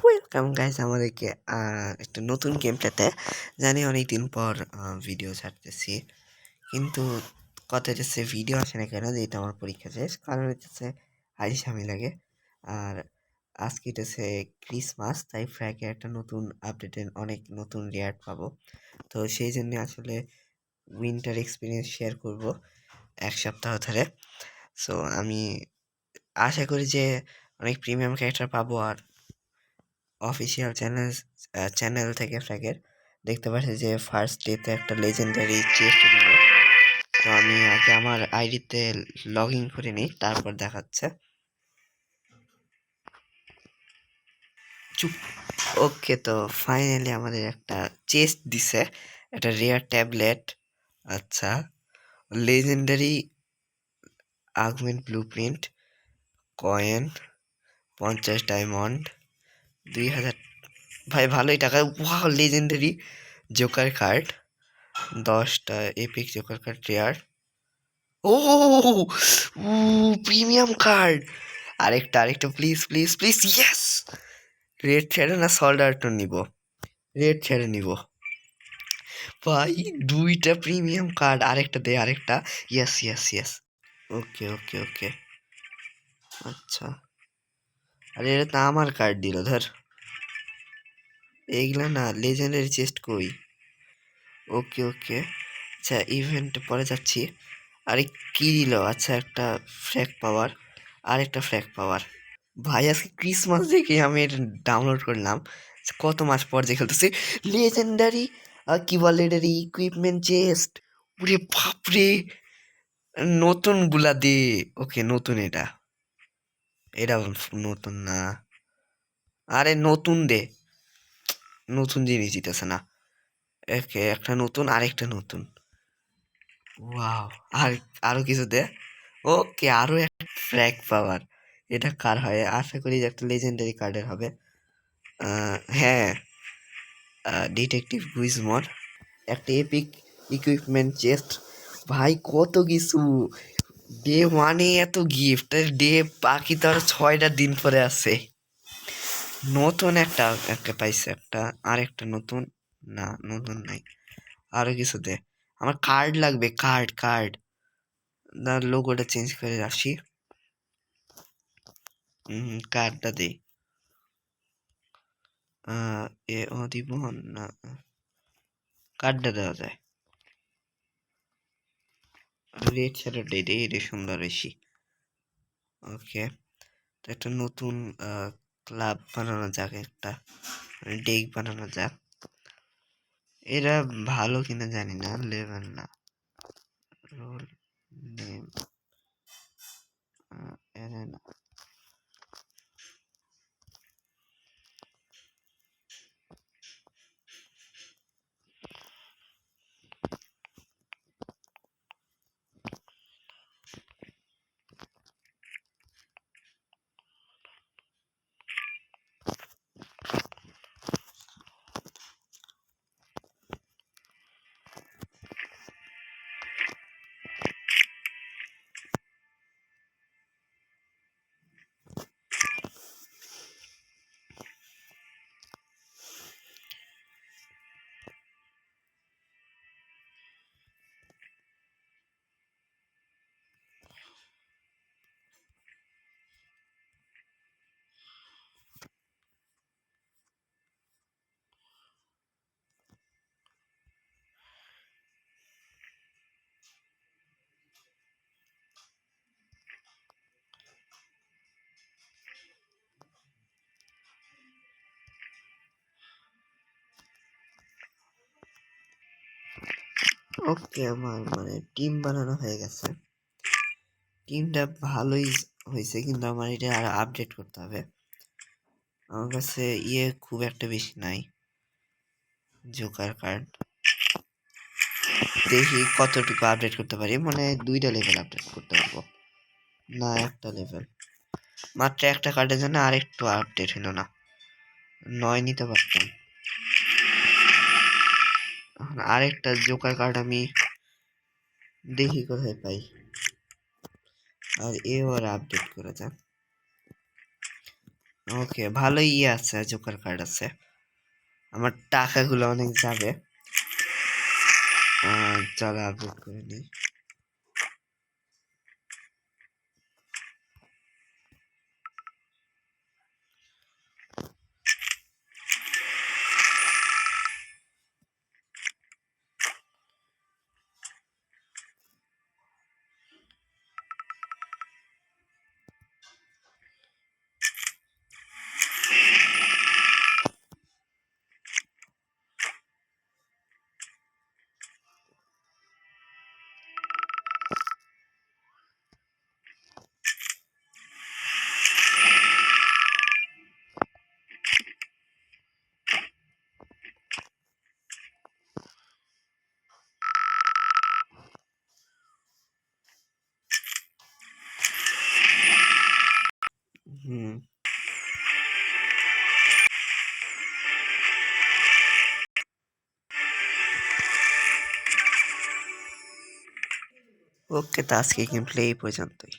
Welcome guys আমাদেরকে একটা নতুন গেম প্লেতে। জানি অনেকদিন পর ভিডিও ছাড়তেছি, কিন্তু কথা হচ্ছে ভিডিও আসে না কেন, যেটা আমার পরীক্ষা শেষ, কারণ হচ্ছে আইসামি লাগে। আর আজকে হচ্ছে ক্রিসমাস, তাই ফ্র্যাকে একটা নতুন আপডেটে অনেক নতুন রেয়ার পাবো। তো সেই জন্য আসলে উইন্টার এক্সপিরিয়েন্স শেয়ার করব এক সপ্তাহ ধরে। সো আমি আশা করি যে অনেক প্রিমিয়াম ক্যারেক্টার পাবো। আর অফিসিয়াল চ্যানেল থেকে ফ্র্যাগের দেখতে পাচ্ছি যে ফার্স্ট ডেতে একটা লেজেন্ডারি চেস্ট দিব। তো আমি আগে আমার আইডিতে লগ ইন করে নিই, তারপর দেখাচ্ছে। চুপ। ওকে, তো ফাইনালি আমাদের একটা চেস্ট দিছে, একটা রেয়ার ট্যাবলেট। আচ্ছা, legendary argument blue print, coin 50 diamond, 2000। ভাই ভালোই টাকা। ওয়াও, লেজেন্ডারি জোকার কার্ড 10টা, এপিক জোকার কার্ড রেয়ার। ও প্রিমিয়াম কার্ড। আরেকটা please please please, yes. Red ছেড়ে না সল্ট আর্ট নিব, রেড ছেড়ে নিব ভাই। 2টা প্রিমিয়াম কার্ড, আরেকটা দে, আরেকটা। Yes yes yes. Okay okay okay, আচ্ছা। আরে এটা তো আমার কার্ড দিল, ধর। এইগুলা না লেজেন্ডারি চেস্ট কই। ওকে ওকে, আচ্ছা ইভেন্ট পরে যাচ্ছি। আরে কি দিল? আচ্ছা একটা ফ্র্যাগ পাওয়ার, আরেকটা ফ্র্যাগ পাওয়ার। ভাই আজকে ক্রিসমাস দেখে আমি এটা ডাউনলোড করলাম। কত মাস পর যে খেলতেছি লেজেন্ডারি, কি বলে এটার ইকুইপমেন্ট চেস্ট। ওরে বাপরে, নতুন গুলা দে। ওকে নতুন, এটা এটা নতুন না। আরে নতুন দে, নতুন জিনিস দিতেছে না। একে একটা নতুন, আরেকটা নতুন। ওয়াও, আর আরো কিছু দে। ওকে, আরো একটা ফ্র্যাগ পাওয়ার। এটা কার হয়? আশা করি যে একটা লেজেন্ডারি কার্ডের হবে। হ্যাঁ, ডিটেকটিভ গুইজমোর, একটা এপিক ইকুইপমেন্ট চেস্ট। ভাই কত কিছু! ডে ওয়ানে এত গিফট, ডে বাকি তো আরো 6টা দিন পরে আছে। নতুন একটা একটা পাইছে, একটা আরেকটা নতুন। না নতুন নাই, আরো কিছু দে। আমার কার্ড লাগবে, কার্ড কার্ড। না, লোগোটা চেঞ্জ করে আসি। কার্ডটা দে। এ ও দিব না, কার্ডটা দেওয়া যায়। রেড শ্যাডো ডে, এটা সুন্দর বেশি। ওকে, তো একটা নতুন ক্লাব বানানো যাক, একটা ডেক বানানো যাক। এরা ভালো কিনা জানি না, লেভেল না, রোল নেম এরেনা। ওকে, আমার মানে টিম বানানো হয়ে গেছে। টিমটা ভালোই হয়েছে, কিন্তু আমার এটা আর আপডেট করতে হবে। আমার কাছে খুব একটা বেশি নাই জোকার কার্ড। দেখি কতটুকু আপডেট করতে পারি, মানে 2টা লেভেল আপডেট করতে পারবো না, একটা লেভেল মাত্র। একটা কার্ডের জন্য আরেকটু আপডেট হলো না, 9 নিতে পারতাম। আরেকটা জোকার কার্ড আমি দেখি কোথায় পাই। আর এও আর আপডেট করা যাক। ওকে, ভালোই আছে, জোকার কার্ড আছে। আমার টাকাগুলো অনেক যাবে। চলো আপডেট করে নিই। হুম, ওকে, তো আজকে গেম প্লে এই পর্যন্তই।